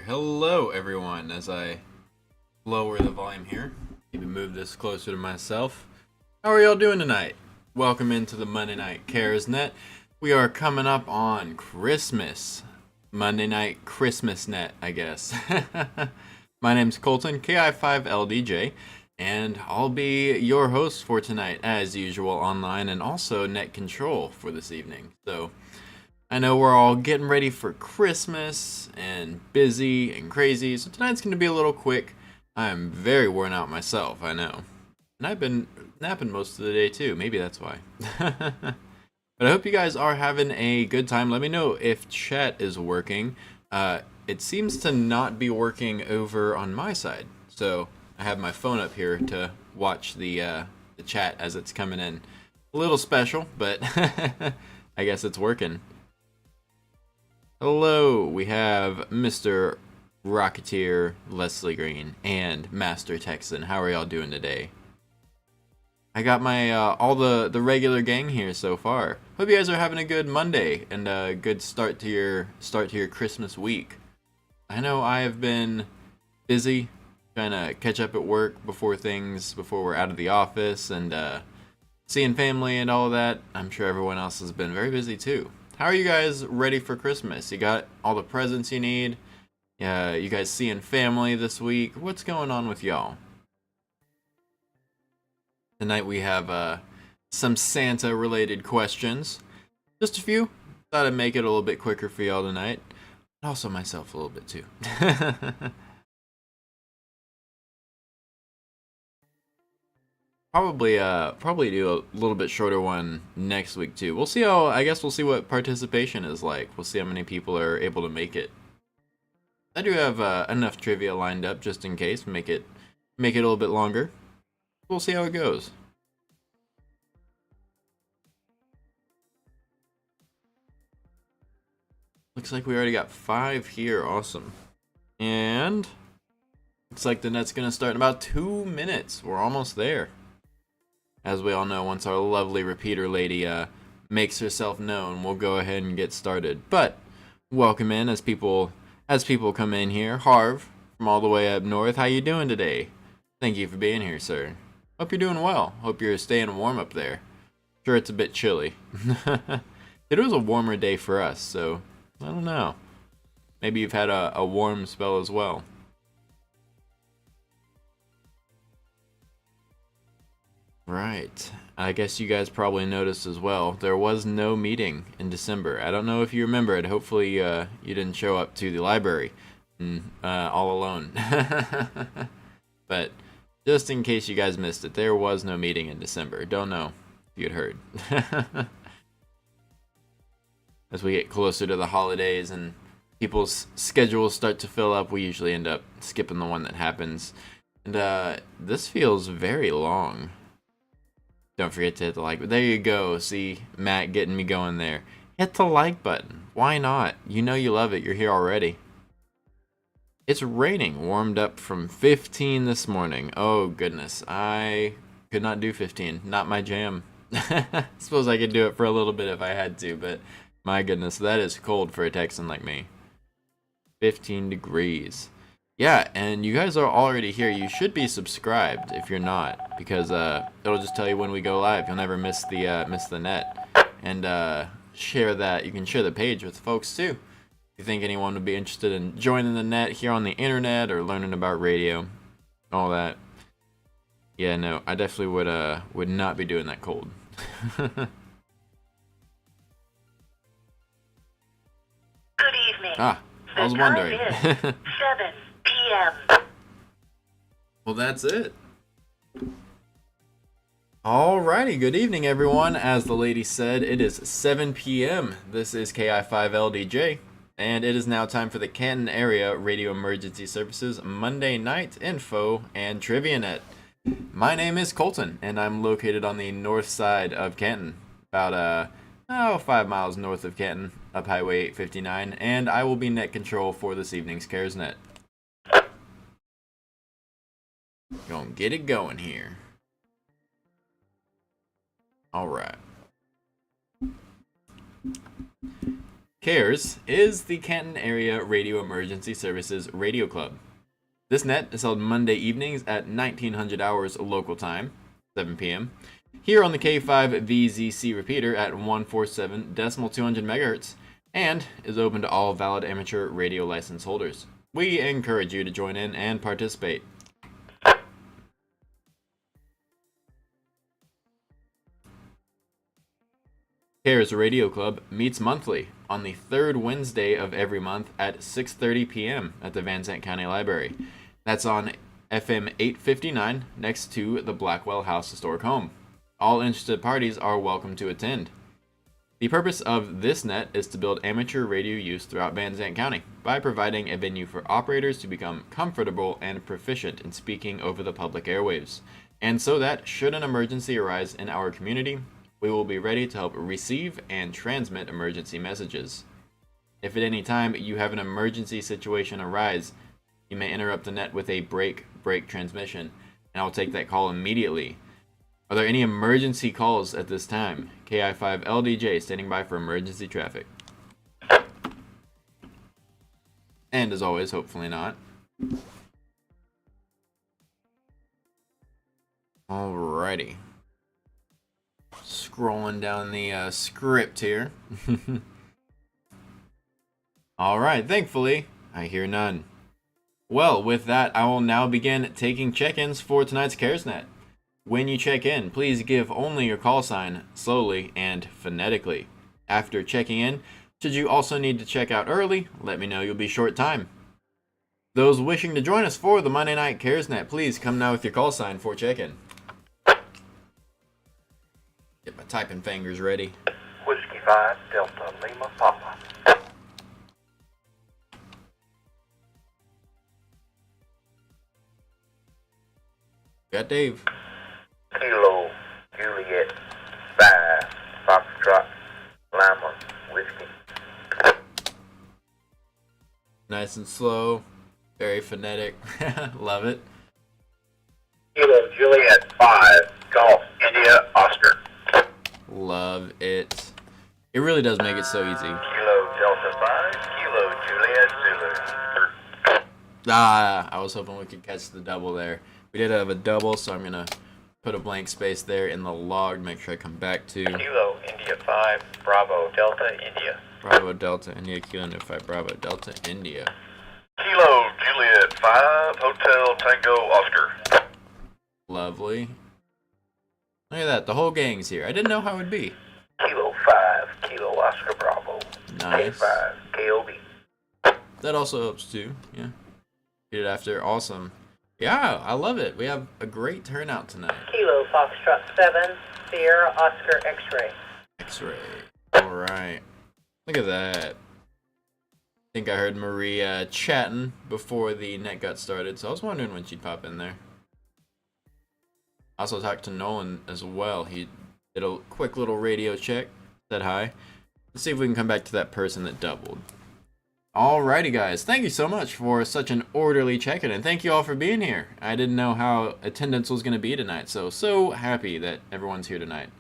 Hello, everyone. As I lower the volume here, maybe move this closer to myself. How are y'all doing tonight? Welcome into the Monday Night Cares Net. We are coming up on Christmas. Monday Night Christmas Net, I guess. My name's Colton, KI5LDJ, and I'll be your host for tonight, as usual, online, and also net control for this evening. So, I know we're all getting ready for Christmas and busy and crazy, so tonight's going to be a little quick. I'm very worn out myself, I know. And I've been napping most of the day too, maybe that's why. But I hope you guys are having a good time. Let me know if chat is working. It seems to not be working over on my side, so I have my phone up here to watch the chat as it's coming in. A little special, but I guess it's working. Hello, we have Mr. Rocketeer, Leslie Green, and Master Texan. How are y'all doing today? I got my all the regular gang here so far. Hope you guys are having a good Monday and a good start to your Christmas week. I know I have been busy trying to catch up at work before we're out of the office and seeing family and all of that. I'm sure everyone else has been very busy too. How are you guys ready for Christmas? You got all the presents you need? Yeah, you guys seeing family this week? What's going on with y'all? Tonight we have some Santa-related questions. Just a few. Thought I'd make it a little bit quicker for y'all tonight. And also myself a little bit too. Probably do a little bit shorter one next week too. I guess we'll see what participation is like. We'll see how many people are able to make it. I do have enough trivia lined up just in case. Make it a little bit longer. We'll see how it goes. Looks like we already got 5 here. Awesome. And looks like the net's gonna start in about 2 minutes. We're almost there. As we all know, once our lovely repeater lady makes herself known, we'll go ahead and get started. But welcome in as people come in here. Harv from all the way up north. How you doing today? Thank you for being here, sir. Hope you're doing well. Hope you're staying warm up there. Sure, it's a bit chilly. It was a warmer day for us, so I don't know. Maybe you've had a warm spell as well. Right. I guess you guys probably noticed as well, there was no meeting in December. I don't know if you remember it. Hopefully you didn't show up to the library all alone. But just in case you guys missed it, there was no meeting in December. Don't know if you'd heard. As we get closer to the holidays and people's schedules start to fill up, we usually end up skipping the one that happens. And this feels very long. Don't forget to hit the like button. There you go. See, Matt getting me going there. Hit the like button. Why not? You know you love it. You're here already. It's raining. Warmed up from 15 this morning. Oh, goodness. I could not do 15. Not my jam. Suppose I could do it for a little bit if I had to, but my goodness, that is cold for a Texan like me. 15 degrees. Yeah, and you guys are already here. You should be subscribed if you're not, because it'll just tell you when we go live. You'll never miss the net. And share that. You can share the page with folks too. If you think anyone would be interested in joining the net here on the internet or learning about radio, all that. Yeah, no, I definitely would not be doing that cold. Good evening. Ah, I was wondering. The time is 7 p.m. Well, that's it. Alrighty, good evening, everyone. As the lady said, it is 7 p.m. This is KI5LDJ, and it is now time for the Canton Area Radio Emergency Services Monday Night Info and Trivia Net. My name is Colton, and I'm located on the north side of Canton, about 5 miles north of Canton, up Highway 859, and I will be net control for this evening's Cares Net. Gonna get it going here. Alright. CARES is the Canton Area Radio Emergency Services Radio Club. This net is held Monday evenings at 1900 hours local time, 7 p.m., here on the K5VZC repeater at 147.200 MHz, and is open to all valid amateur radio license holders. We encourage you to join in and participate. CARES Radio Club meets monthly on the third Wednesday of every month at 6:30 p.m. at the Van Zandt County Library. That's on FM 859 next to the Blackwell House Historic Home. All interested parties are welcome to attend. The purpose of this net is to build amateur radio use throughout Van Zandt County by providing a venue for operators to become comfortable and proficient in speaking over the public airwaves, and so that, should an emergency arise in our community, we will be ready to help receive and transmit emergency messages. If at any time you have an emergency situation arise, you may interrupt the net with a break transmission, and I'll take that call immediately. Are there any emergency calls at this time? KI5LDJ standing by for emergency traffic. And as always, hopefully not. Alrighty. Scrolling down the script here. Alright, thankfully, I hear none. Well, with that, I will now begin taking check-ins for tonight's CARESnet. When you check in, please give only your call sign, slowly and phonetically. After checking in, should you also need to check out early, let me know you'll be short time. Those wishing to join us for the Monday night CARESnet, please come now with your call sign for check-in. Get my typing fingers ready. Whiskey 5, Delta Lima Papa. Got Dave. Kilo Juliet 5, Foxtrot Lima Whiskey. Nice and slow. Very phonetic. Love it. Kilo Juliet 5, Golf India Oscar. Love it. It really does make it so easy. Kilo Delta 5, Kilo Juliet Zulu. I was hoping we could catch the double there. We did have a double, so I'm going to put a blank space there in the log, make sure I come back to Kilo India 5, Bravo Delta India. Bravo Delta India, Kilo India 5, Bravo Delta India. Kilo Juliet 5, Hotel Tango Oscar. Lovely. Look at that, the whole gang's here. I didn't know how it would be. Kilo 5, Kilo Oscar Bravo. Nice. K5, KOB. That also helps too, yeah. Get it after, awesome. Yeah, I love it. We have a great turnout tonight. Kilo Foxtrot 7, Sierra Oscar X-Ray. X-ray. Alright. Look at that. I think I heard Maria chatting before the net got started, so I was wondering when she'd pop in there. I also talked to Nolan as well. He did a quick little radio check, said hi. Let's see if we can come back to that person that doubled. Alrighty guys, thank you so much for such an orderly check-in, and thank you all for being here. I didn't know how attendance was going to be tonight, so happy that everyone's here tonight.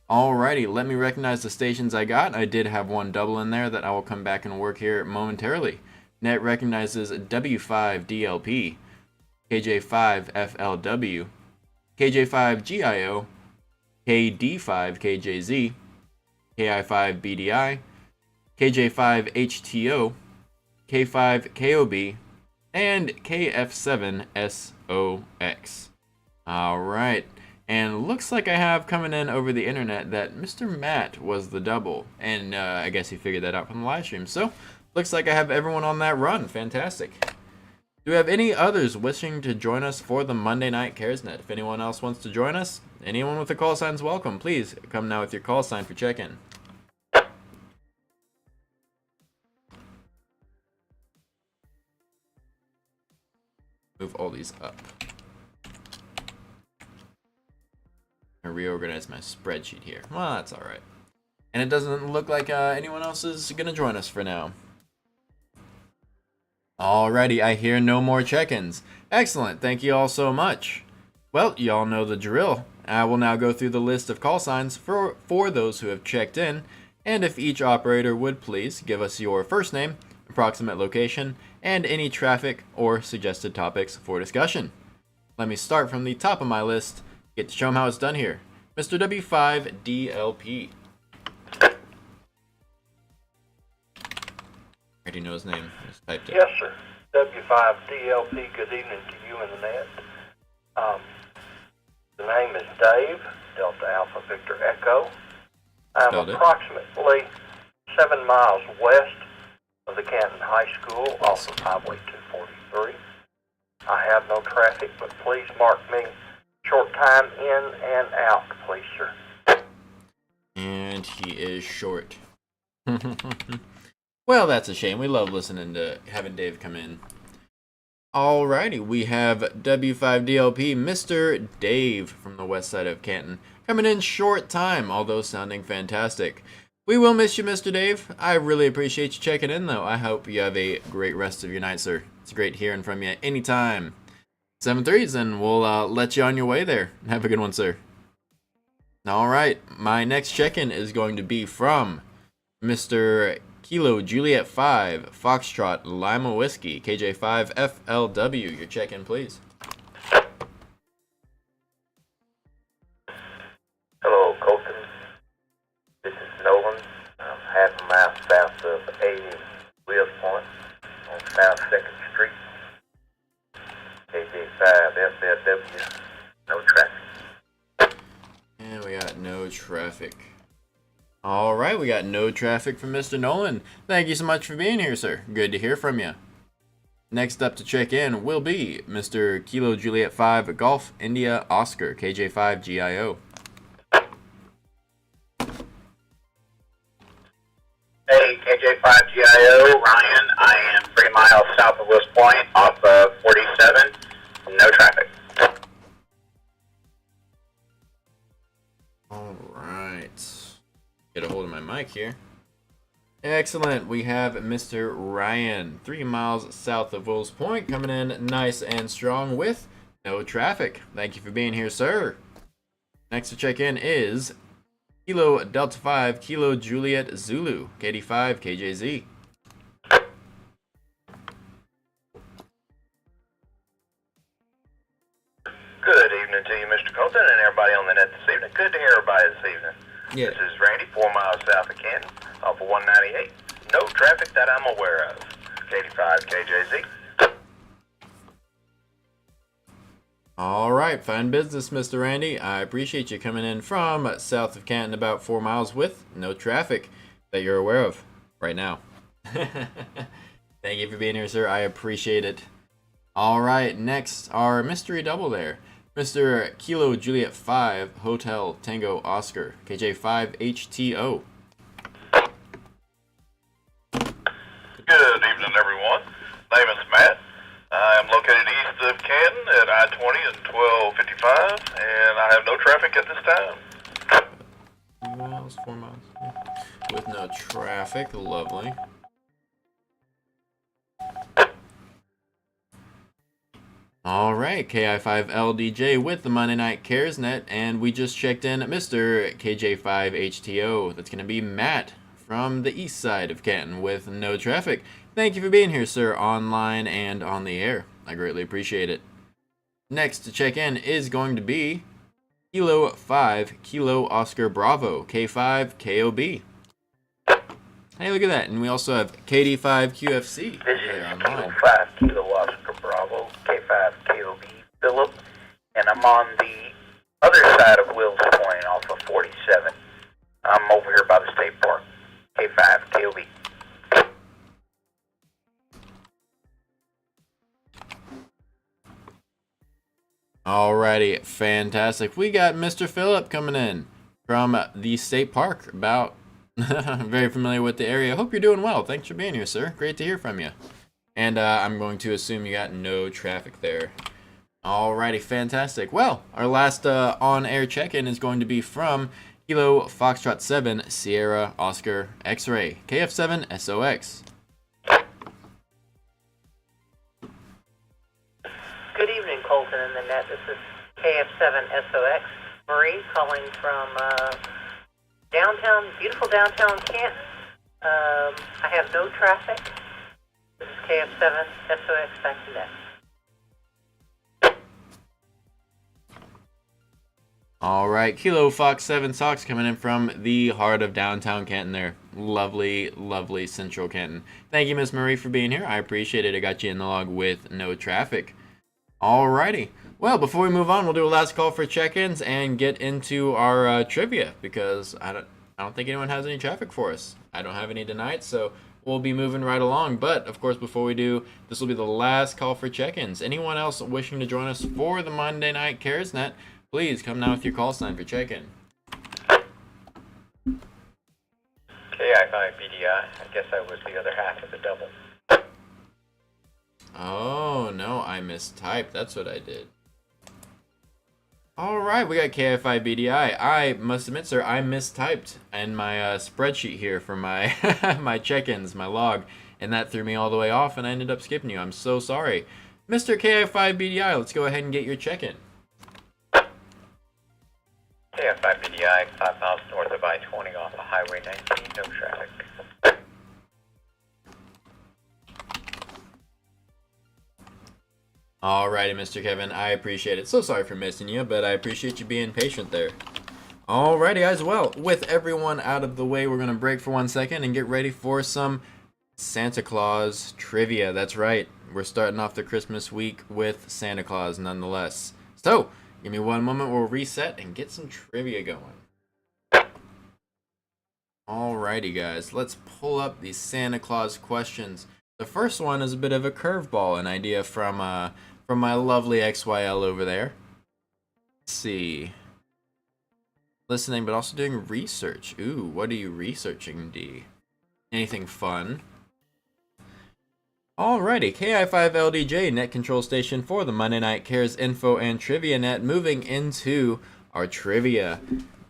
Alrighty, let me recognize the stations I got. I did have one double in there that I will come back and work here momentarily. Net recognizes W5DLP, KJ5FLW, KJ5GIO, KD5KJZ, KI5BDI, KJ5HTO, K5KOB, and KF7SOX. Alright, and looks like I have coming in over the internet that Mr. Matt was the double, and I guess he figured that out from the live stream. So, looks like I have everyone on that run. Fantastic. Do we have any others wishing to join us for the Monday night CARESnet? If anyone else wants to join us, anyone with a call sign is welcome. Please come now with your call sign for check-in. Move all these up. I reorganize my spreadsheet here. Well, that's alright. And it doesn't look like anyone else is going to join us for now. Alrighty, I hear no more check-ins. Excellent, thank you all so much. Well, you all know the drill. I will now go through the list of call signs for those who have checked in, And if each operator would please give us your first name, approximate location, and any traffic or suggested topics for discussion. Let me start from the top of my list. Get to show them how it's done here. Mr. W5DLP. Already know his name. Just typed it. Yes, sir. W5DLP, good evening to you and the net. The name is Dave, Delta Alpha Victor Echo. I'm Spelled it. approximately 7 miles west of the Canton High School off of Highway 243. I have no traffic, but please mark me short time in and out, please, sir. And he is short. Well, that's a shame. We love listening to having Dave come in. Alrighty, we have W5DLP, Mr. Dave from the west side of Canton, coming in short time, although sounding fantastic. We will miss you, Mr. Dave. I really appreciate you checking in, though. I hope you have a great rest of your night, sir. It's great hearing from you anytime. 7-3s, and we'll let you on your way there. Have a good one, sir. Alright, my next check-in is going to be from Mr. Kilo Juliet 5, Foxtrot Lima Whiskey, KJ5 FLW. Your check-in, please. Hello, Colton. This is Nolan. I'm half a mile south of 80 Wheels Point on South 2nd Street. KJ5 FLW. No traffic. And we got no traffic. Alright, we got no traffic from Mr. Nolan. Thank you so much for being here, sir. Good to hear from you. Next up to check in will be Mr. Kilo Juliet 5 Golf India Oscar, KJ5 GIO. Hey, KJ5GIO, Ryan. I am 3 miles south of West Point off of 47. No traffic. Alright. Get a hold of my mic here. Excellent. We have Mr. Ryan, 3 miles south of Wills Point, coming in nice and strong with no traffic. Thank you for being here, sir. Next to check in is Kilo Delta 5, Kilo Juliet Zulu, KD5 KJZ. Good evening to you, Mr. Colton, and everybody on the net this evening. Good to hear everybody this evening. Yeah. This is Randy, 4 miles south of Canton, off of 198. No traffic that I'm aware of. 85 KJZ. All right, fine business, Mr. Randy. I appreciate you coming in from south of Canton, about 4 miles with no traffic that you're aware of right now. Thank you for being here, sir. I appreciate it. All right, next, our mystery double there. Mr. Kilo Juliet 5 Hotel Tango Oscar, KJ5 HTO. Good evening, everyone. Name is Matt. I am located east of Canton at I-20 and 1255, and I have no traffic at this time. 2 miles, 4 miles. Yeah. With no traffic, lovely. All right, KI5LDJ with the Monday Night Cares Net, and we just checked in Mr. KJ5HTO. That's going to be Matt from the east side of Canton with no traffic. Thank you for being here, sir, online and on the air. I greatly appreciate it. Next to check in is going to be Kilo 5 Kilo Oscar Bravo, K5 KOB. Hey, look at that. And we also have KD5 QFC This there is online. 5 Kilo Oscar Bravo, K5 KOB Phillip, and I'm on the other side of Wills Point off of 47. I'm over here by the state park. K5 KOB. Alrighty, fantastic. We got Mr. Phillip coming in from the state park. About very familiar with the area. Hope you're doing well. Thanks for being here, sir. Great to hear from you. And I'm going to assume you got no traffic there. Alrighty, fantastic. Well, our last on-air check-in is going to be from Kilo Foxtrot 7 Sierra Oscar X-Ray KF7 SOX. Good evening, Colton and the net. This is KF7SOX, Marie, calling from Beautiful downtown Canton. I have no traffic. This is KF7, SOX back to net. All right, Kilo Fox 7 Sox coming in from the heart of downtown Canton there. Lovely, lovely central Canton. Thank you, Miss Marie, for being here. I appreciate it. I got you in the log with no traffic. Alrighty. Well, before we move on, we'll do a last call for check-ins and get into our trivia, because I don't think anyone has any traffic for us. I don't have any tonight, so we'll be moving right along. But, of course, before we do, this will be the last call for check-ins. Anyone else wishing to join us for the Monday Night CaresNet, please come now with your call sign for check-in. KI5BDI. I guess I was the other half of the double. Oh, no, I mistyped. That's what I did. Alright, we got KI5BDI. I must admit, sir, I mistyped in my spreadsheet here for my my check-ins, my log, and that threw me all the way off, and I ended up skipping you. I'm so sorry. Mr. KI5BDI, let's go ahead and get your check-in. KI5BDI, 5 miles north of I-20 off of Highway 19, no traffic. Alrighty, Mr. Kevin, I appreciate it. So sorry for missing you, but I appreciate you being patient there. Alrighty, as well, with everyone out of the way, we're going to break for 1 second and get ready for some Santa Claus trivia. That's right, we're starting off the Christmas week with Santa Claus nonetheless. So, give me 1 moment, we'll reset and get some trivia going. Alrighty, guys, let's pull up these Santa Claus questions. The first one is a bit of a curveball, an idea from my lovely XYL over there. Let's see. Listening, but also doing research. Ooh, what are you researching, D? Anything fun? Alrighty, KI5LDJ, net control station for the Monday Night Cares Info and Trivia Net. Moving into our trivia.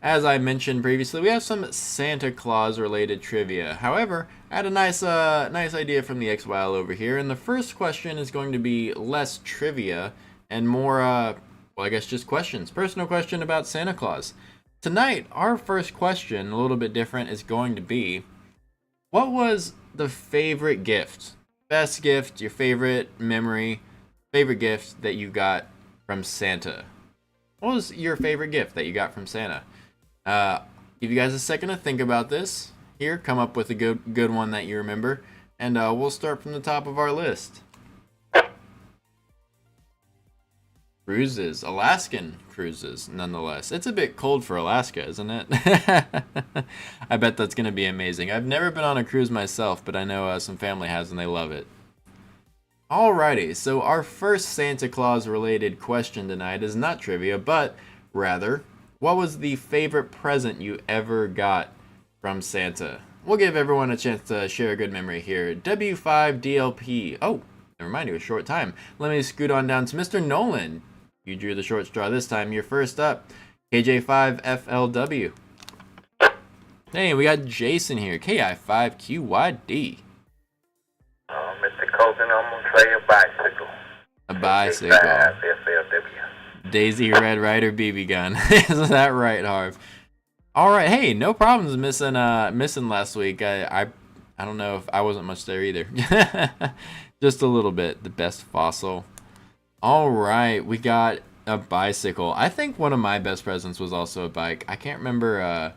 As I mentioned previously, we have some Santa Claus related trivia. However, I had a nice idea from the XYL over here, and the first question is going to be less trivia and more, well, I guess just questions. Personal question about Santa Claus. Tonight, our first question, a little bit different, is going to be, what was the favorite gift? Best gift, your favorite memory, favorite gift that you got from Santa? What was your favorite gift that you got from Santa? Give you guys a second to think about this. Here, come up with a good one that you remember, and we'll start from the top of our list. Cruises, Alaskan cruises, nonetheless. It's a bit cold for Alaska, isn't it? I bet that's gonna be amazing. I've never been on a cruise myself, but I know some family has and they love it. Alrighty, so our first Santa Claus related question tonight is not trivia, but rather, what was the favorite present you ever got from Santa? We'll give everyone a chance to share a good memory here. W5DLP. Oh, never mind, it was a short time. Let me scoot on down to Mr. Nolan. You drew the short straw this time. You're first up. KJ5FLW. Hey, we got Jason here. KI5QYD. Mr. Colton, I'm going to say a bicycle. A bicycle. FLW. Daisy Red Ryder BB gun. Is that right, Harv? All right. Hey, no problems missing last week. I don't know if I wasn't much there either. Just a little bit. The best fossil. All right, we got a bicycle. I think one of my best presents was also a bike. I can't remember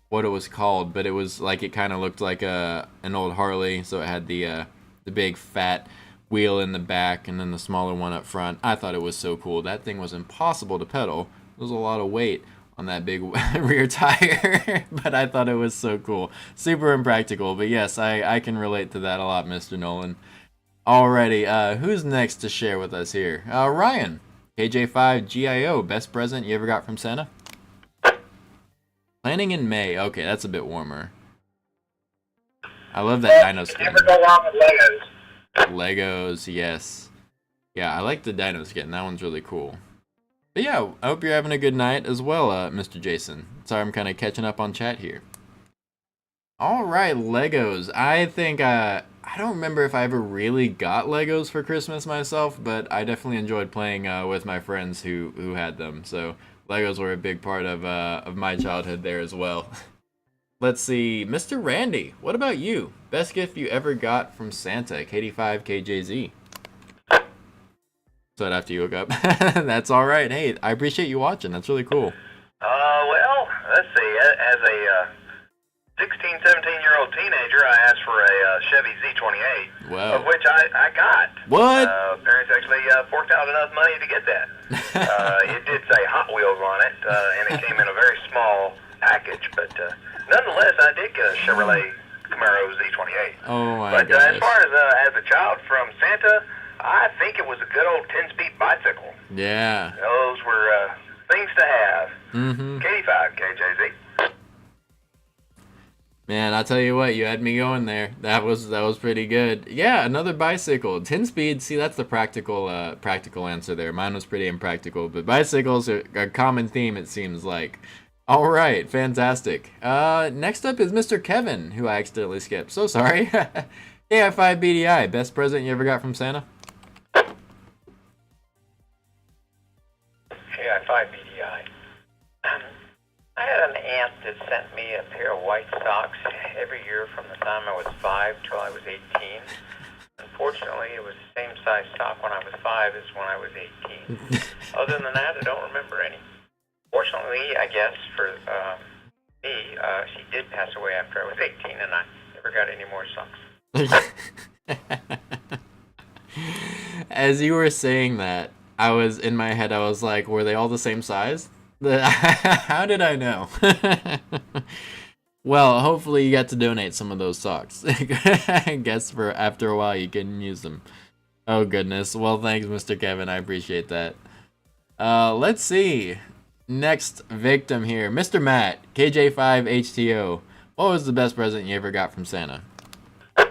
what it was called, but it was like, it kind of looked like an old Harley, so it had the big fat wheel in the back and then the smaller one up front. I thought it was so cool. That thing was impossible to pedal. There was a lot of weight on that big rear tire, but I thought it was so cool. Super impractical, but yes, I can relate to that a lot, Mr. Nolan. Alrighty, who's next to share with us here? Ryan, KJ5GIO, best present you ever got from Santa? Planning in May. Okay, that's a bit warmer. I love that dino skin. Never go wrong with Legos. Legos, yes. Yeah, I like the dino skin. That one's really cool. But yeah, I hope you're having a good night as well, Mr. Jason. Sorry, I'm kind of catching up on chat here. Alright, Legos. I think, I don't remember if I ever really got Legos for Christmas myself, but I definitely enjoyed playing with my friends who had them. So Legos were a big part of my childhood there as well. Let's see, Mr. Randy, what about you? Best gift you ever got from Santa, KD5KJZ. So after you woke up. That's all right. Hey, I appreciate you watching. That's really cool. Well, let's see. As a 16, 17-year-old teenager, I asked for a Chevy Z28, Wow. of which I got. What? Parents actually forked out enough money to get that. It did say Hot Wheels on it, and it came in a very small package, but nonetheless, I did get a Chevrolet Camaro Z28. Oh my But gosh. as far as a child from Santa, I think it was a good old 10-speed bicycle. Yeah. Those were things to have. Mm-hmm. 85 KJZ. Man, I'll tell you what, you had me going there. That was pretty good. Yeah, another bicycle. 10 speed, see that's the practical answer there. Mine was pretty impractical, but bicycles are a common theme it seems like. All right, fantastic. Next up is Mr. Kevin, who I accidentally skipped. So sorry. AI5BDI, best present you ever got from Santa? AI5BDI. I had an aunt that sent me a pair of white socks every year from the time I was 5 till I was 18. Unfortunately, it was the same size sock when I was 5 as when I was 18. Other than that, I don't remember any. Fortunately, I guess, for me, she did pass away after I was 18, and I never got any more socks. As you were saying that, I was in my head, I was like, were they all the same size? How did I know? Well, hopefully you got to donate some of those socks. I guess for after a while you can use them. Oh goodness. Well, thanks, Mr. Kevin. I appreciate that. Let's see. Next victim here, Mr. Matt, KJ5HTO. What was the best present you ever got from Santa? Well,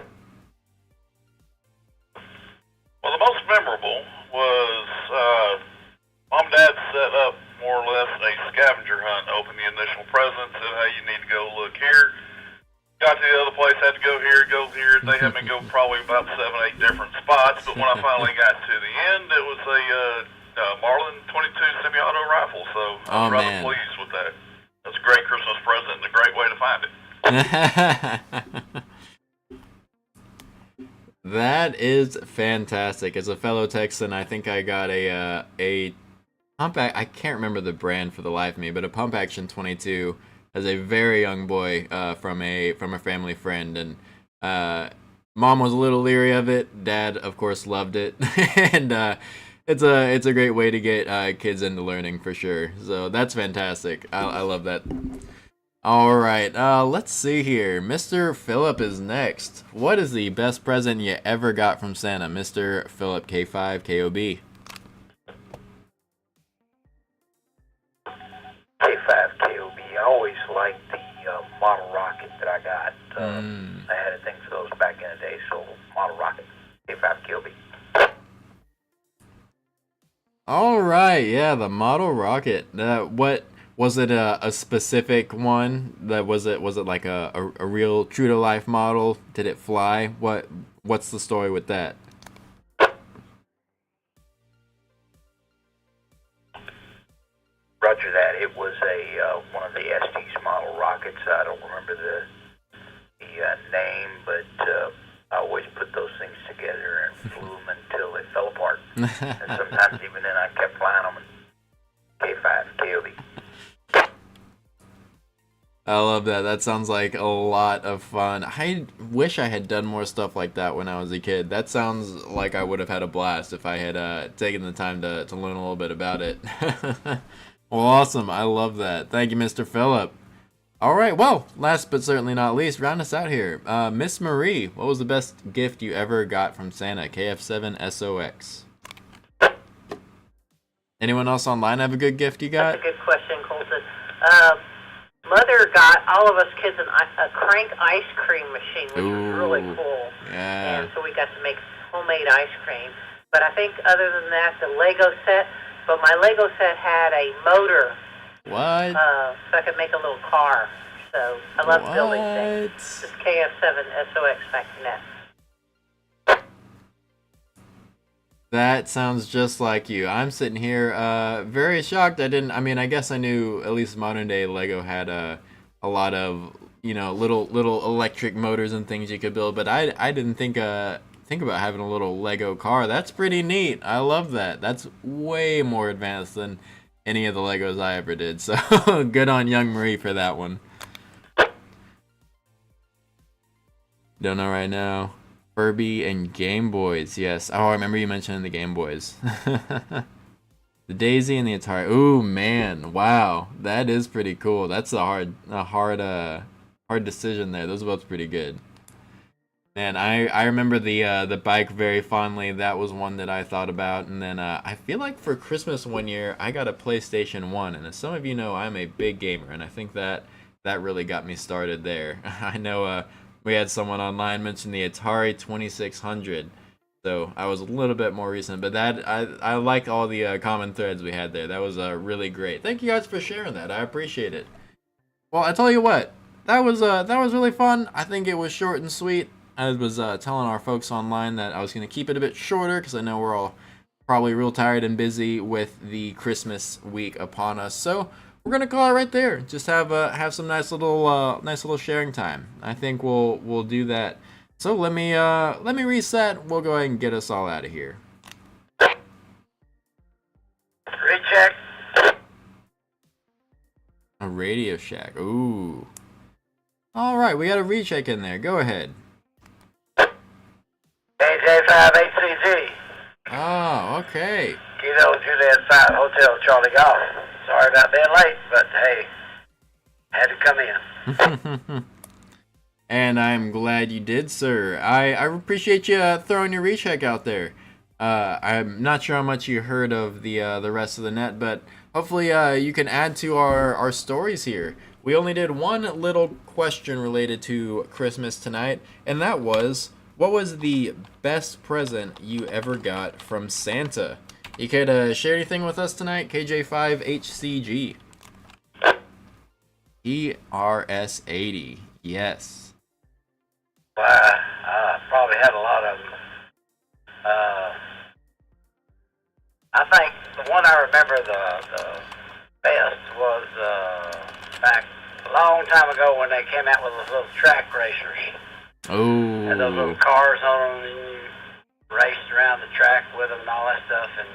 the most memorable was Mom and Dad set up more or less a scavenger hunt, open the initial presents, said, hey, you need to go look here. Got to the other place, had to go here, go here. They had me go probably about 7, 8 different spots, but when I finally got to the end, it was a Marlin 22 semi-auto rifle, so I was rather pleased with that. That's a great Christmas present and a great way to find it. That is fantastic. As a fellow Texan, I think I got a pump. I can't remember the brand for the life of me, but a pump action 22 as a very young boy from a family friend, and mom was a little leery of it. Dad, of course, loved it, and it's a great way to get kids into learning for sure. So that's fantastic. I love that. All right, let's see here. Mr. Phillip is next. What is the best present you ever got from Santa, Mr. Phillip K5KOB? K5KOB. I always liked the model rocket that I got. I had a thing for those back in the day, so model rocket. K5KOB. All right, yeah, the model rocket. What was it? A specific one? That was it like a real true to life model? Did it fly? What's the story with that? Roger that. It was one of the Estes model rockets. I don't remember the name, but I always put those things together and flew them until they fell apart. And sometimes even then I kept flying them. K5KOB. I love that. That sounds like a lot of fun. I wish I had done more stuff like that when I was a kid. That sounds like I would have had a blast if I had taken the time to learn a little bit about it. Well, awesome. I love that. Thank you, Mr. Phillip. All right. Well, last but certainly not least, round us out here. Miss Marie, what was the best gift you ever got from Santa? KF7SOX. Anyone else online have a good gift you got? That's a good question, Colton. Mother got all of us kids a crank ice cream machine, which was really cool. Yeah. And so we got to make homemade ice cream. But I think other than that, the Lego set. But my Lego set had a motor. What? So I could make a little car. So I love building things. This is KF7SOX back net. That sounds just like you. I'm sitting here very shocked. I guess I knew at least modern day Lego had a lot of little electric motors and things you could build. But I didn't think about having a little Lego car. That's pretty neat. I love that. That's way more advanced than any of the Legos I ever did. So good on young Marie for that one. Don't know right now. Furby and Game Boys. Yes. Oh, I remember you mentioning the Game Boys. The Daisy and the Atari. Ooh, man. Wow. That is pretty cool. That's a hard decision there. Those are both pretty good. Man, I remember the bike very fondly. That was one that I thought about. And then I feel like for Christmas one year, I got a PlayStation 1. And as some of you know, I'm a big gamer. And I think that really got me started there. I know we had someone online mention the Atari 2600. So I was a little bit more recent. But that I like all the common threads we had there. That was really great. Thank you guys for sharing that. I appreciate it. Well, I tell you what. That was really fun. I think it was short and sweet. I was telling our folks online that I was going to keep it a bit shorter because I know we're all probably real tired and busy with the Christmas week upon us. So we're going to call it right there. Just have some nice little sharing time. I think we'll do that. So let me reset. We'll go ahead and get us all out of here. Recheck. A Radio Shack. Ooh. All right, we got a recheck in there. Go ahead. AJ58CG. Oh, okay. Kilo Juliet 5 Hotel Charlie Golf. Sorry about being late, but hey, had to come in. And I'm glad you did, sir. I appreciate you throwing your recheck out there. I'm not sure how much you heard of the rest of the net, but hopefully you can add to our stories here. We only did one little question related to Christmas tonight, and that was, what was the best present you ever got from Santa? You could share anything with us tonight, KJ5HCG. ERS80, yes. Well, I probably had a lot of them. I think the one I remember the best was back a long time ago when they came out with those little track racers. Oh. Had those little cars on them, and you raced around the track with them and all that stuff. And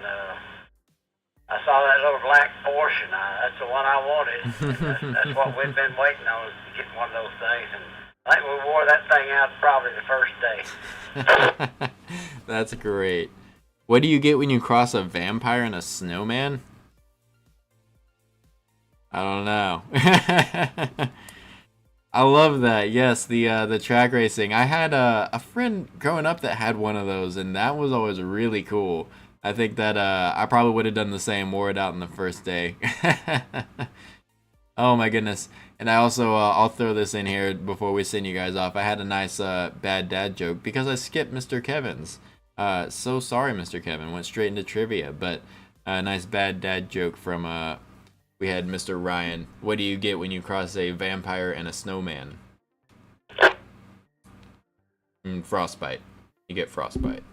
I saw that little black Porsche, and that's the one I wanted. That's what we've been waiting on, is to get one of those things. And I think we wore that thing out probably the first day. That's great. What do you get when you cross a vampire and a snowman? I don't know. I love that. Yes, the track racing. I had a friend growing up that had one of those, and that was always really cool. I think that I probably would have done the same, wore it out in the first day. Oh my goodness. And I also, I'll throw this in here before we send you guys off. I had a nice bad dad joke because I skipped Mr. Kevin's. So sorry, Mr. Kevin. Went straight into trivia, but a nice bad dad joke from we had Mr. Ryan. What do you get when you cross a vampire and a snowman? Frostbite. You get frostbite.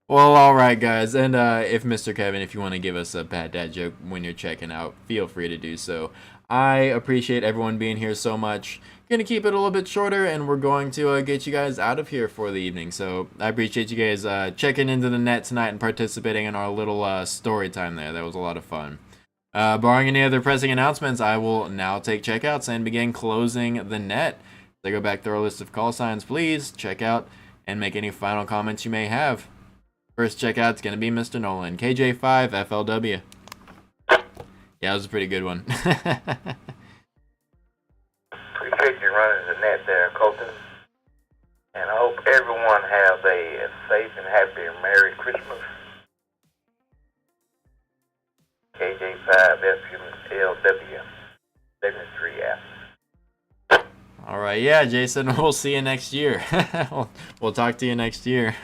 Well, alright guys, and if Mr. Kevin, if you want to give us a bad dad joke when you're checking out, feel free to do so. I appreciate everyone being here so much. Gonna keep it a little bit shorter, and we're going to get you guys out of here for the evening. So I appreciate you guys checking into the net tonight and participating in our little story time there. That was a lot of fun. Barring any other pressing announcements, I will now take checkouts and begin closing the net. As I go back through our list of call signs, please check out and make any final comments you may have. First checkout's gonna be Mr. Nolan, KJ5FLW. Yeah, that was a pretty good one. Appreciate you running the net there, Colton. And I hope everyone has a safe and happy and Merry Christmas. KJ5FLW 73F. All right, yeah, Jason, we'll see you next year. We'll talk to you next year.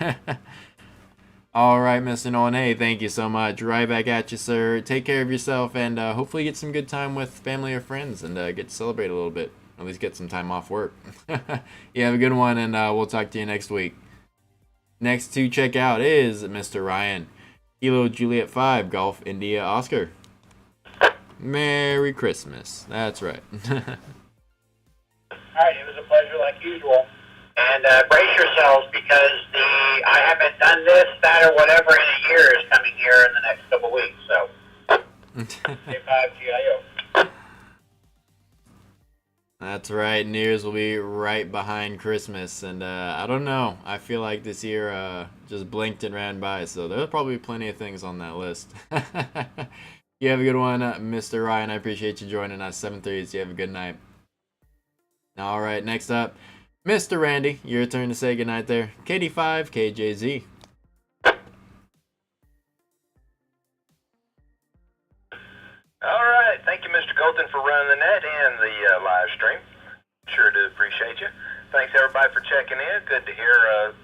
All right, Mr. Nolan, hey, thank you so much. Right back at you, sir. Take care of yourself, and hopefully get some good time with family or friends, and get to celebrate a little bit. At least get some time off work. You have a good one, and we'll talk to you next week. Next to check out is Mr. Ryan. Kilo Juliet 5, Golf India Oscar. Merry Christmas. That's right. usual. And brace yourselves because the I haven't done this, that, or whatever in a year is coming here in the next couple weeks. So, K5GIO. That's right. New Year's will be right behind Christmas, and I don't know. I feel like this year just blinked and ran by, so there'll probably be plenty of things on that list. You have a good one, Mr. Ryan. I appreciate you joining us. 7-3s. You have a good night. All right, next up, Mr. Randy. Your turn to say goodnight there. KD5, KJZ. All right. Thank you, Mr. Colton, for running the net and the live stream. Sure do appreciate you. Thanks, everybody, for checking in. Good to hear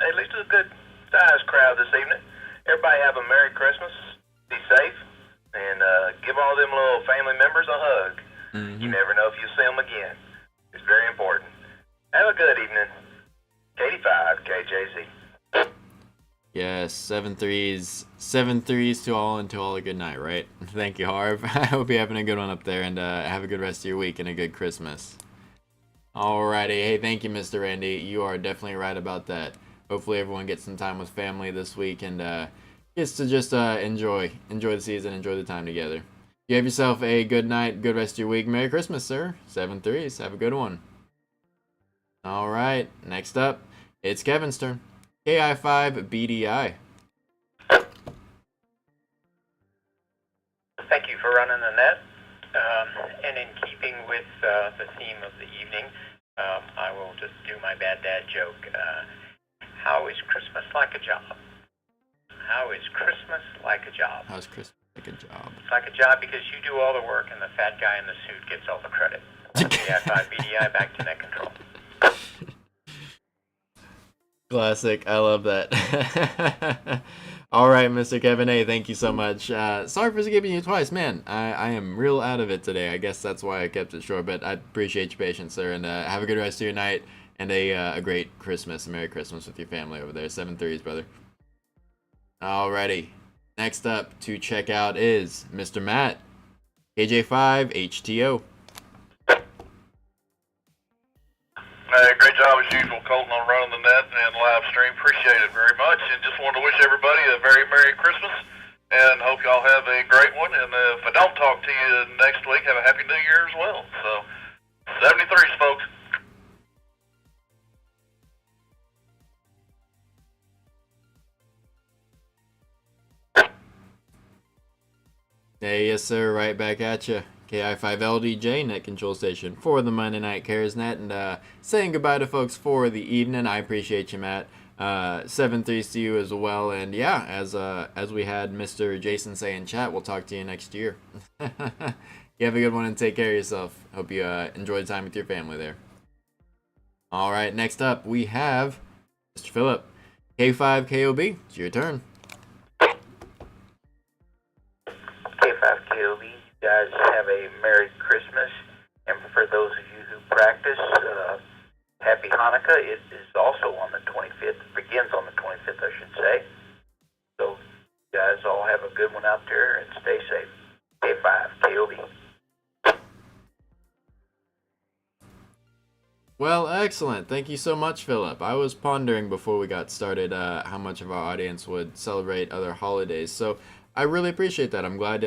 at least a good-sized crowd this evening. Everybody have a Merry Christmas. Be safe. And give all them little family members a hug. Mm-hmm. You never know if you'll see them again. It's very important. Have a good evening. 85 KJZ. Yes, 7-3s. 7-3s to all and to all a good night, right? Thank you, Harv. I hope you're having a good one up there, and have a good rest of your week and a good Christmas. Alrighty. Hey, thank you, Mr. Randy. You are definitely right about that. Hopefully everyone gets some time with family this week and gets to just enjoy the season, enjoy the time together. You have yourself a good night, good rest of your week. Merry Christmas, sir. 7-3s. Have a good one. All right. Next up, it's Kevin's turn. KI5BDI. Thank you for running the net. And in keeping with the theme of the evening, I will just do my bad dad joke. How is Christmas like a job? How is Christmas like a job? How's Christmas like a job? It's like a job because you do all the work and the fat guy in the suit gets all the credit. KI5BDI, back to net control. Classic. I love that. All right, Mr. Kevin A, thank you so much. Sorry for skipping you twice, man. I am real out of it today. I guess that's why I kept it short, but I appreciate your patience, sir, and have a good rest of your night and a great Christmas, a Merry Christmas with your family over there. 7-3s, brother. Alrighty. Next up to check out is Mr. Matt, KJ5HTO. Great job as usual, Colton, on running the net and live stream. Appreciate it very much, and just wanted to wish everybody a very Merry Christmas, and hope y'all have a great one. And if I don't talk to you next week, have a Happy New Year as well. So, 73s, folks. Hey, yes, sir. Right back at you. KI5LDJ, net control station for the Monday Night Cares net, and saying goodbye to folks for the evening. I appreciate you, Matt. 7-3s to you as well, and yeah, as we had Mr. Jason say in chat, we'll talk to you next year. You have a good one and take care of yourself. Hope you enjoy the time with your family there. All right, next up we have Mr. Phillip, K5KOB. It's your turn. K5KOB, you guys have a Merry Christmas, and for those of you who practice, Happy Hanukkah. It is also on the 25th. It begins on the 25th, I should say. So, you guys all have a good one out there and stay safe. K5KOB. Well, excellent. Thank you so much, Philip. I was pondering before we got started how much of our audience would celebrate other holidays. So I really appreciate that. I'm glad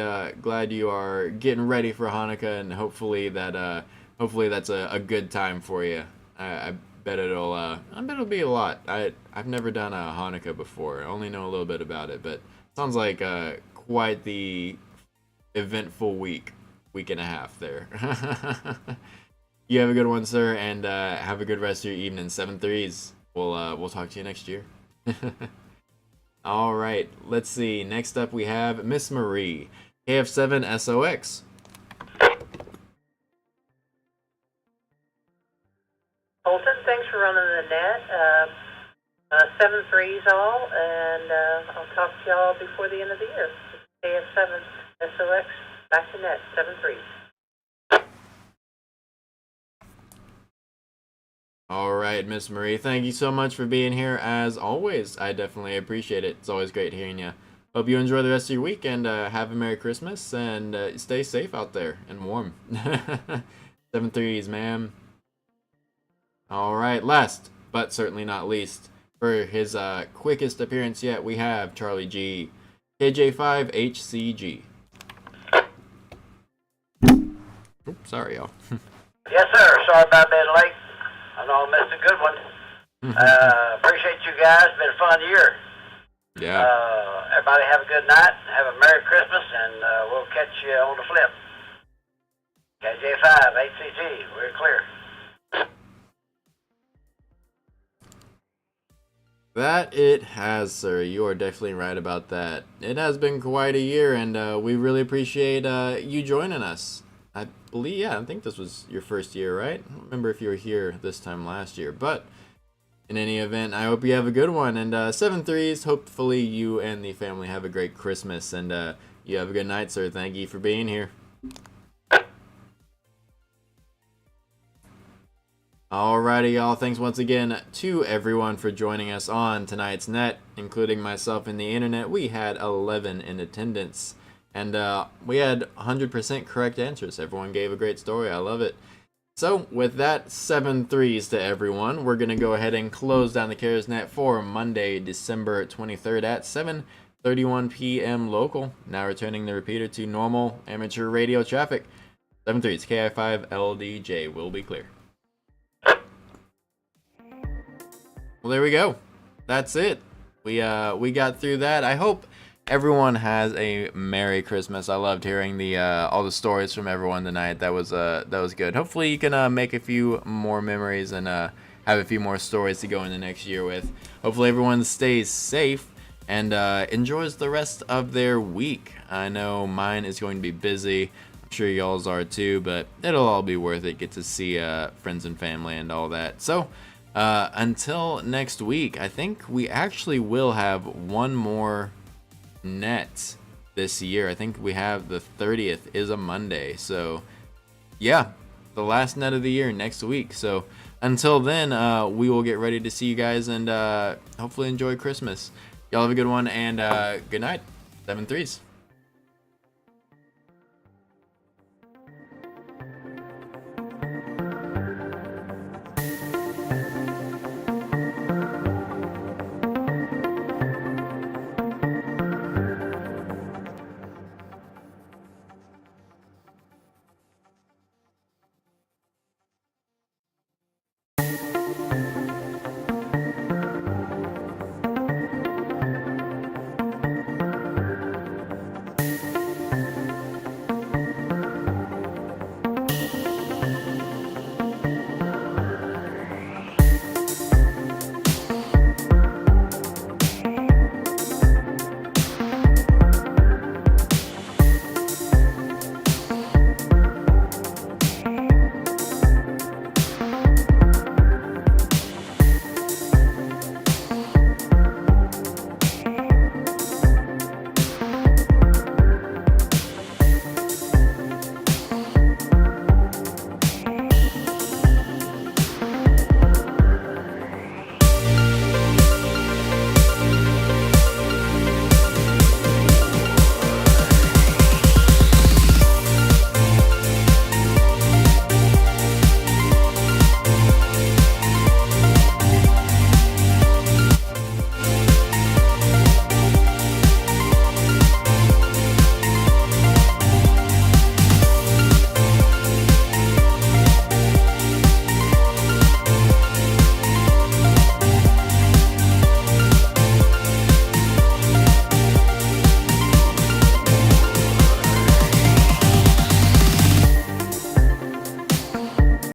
you are getting ready for Hanukkah, and hopefully that's a good time for you. I bet it'll be a lot. I've never done a Hanukkah before. I only know a little bit about it, but it sounds like quite the eventful week and a half there. You have a good one, sir, and have a good rest of your evening. 7-3s. We'll talk to you next year. All right, let's see. Next up, we have Miss Marie, KF7SOX. Colton, thanks for running the net. 7-3s all, and I'll talk to y'all before the end of the year. KF7SOX, back to net, 7-3s. All right, Miss Marie, thank you so much for being here as always. I definitely appreciate it. It's always great hearing you. Hope you enjoy the rest of your week and have a Merry Christmas and stay safe out there and warm. 7-3s, ma'am. All right, last but certainly not least, for his quickest appearance yet, we have Charlie G, KJ5HCG. Oops, sorry, y'all. Yes, sir. Sorry about being late. I know I missed a good one. Appreciate you guys. Been a fun year. Yeah. Everybody have a good night. Have a Merry Christmas, and we'll catch you on the flip. KJ5, HCG, we're clear. That it has, sir. You are definitely right about that. It has been quite a year, and we really appreciate you joining us. I believe, yeah, I think this was your first year, right? I don't remember if you were here this time last year, but in any event, I hope you have a good one. And 7-3s, hopefully you and the family have a great Christmas, and you have a good night, sir. Thank you for being here. Alrighty, y'all. Thanks once again to everyone for joining us on tonight's net, including myself and the internet. We had 11 in attendance, and we had 100% correct answers. Everyone gave a great story. I love it. So, with that, 7-3s to everyone. We're going to go ahead and close down the Cares Net for Monday, December 23rd at 7:31 p.m. local. Now returning the repeater to normal amateur radio traffic. 7-3s, KI5LDJ will be clear. Well, there we go. That's it. We got through that. I hope everyone has a Merry Christmas. I loved hearing the all the stories from everyone tonight. That was good. Hopefully you can make a few more memories and have a few more stories to go in the next year with. Hopefully everyone stays safe and enjoys the rest of their week. I know mine is going to be busy. I'm sure y'all's are too, but it'll all be worth it. Get to see friends and family and all that. So until next week, I think we actually will have one more net this year. I think we have the 30th is a Monday. So yeah, the last net of the year next week. So until then, we will get ready to see you guys and hopefully enjoy Christmas. Y'all have a good one and good night. 7-3s.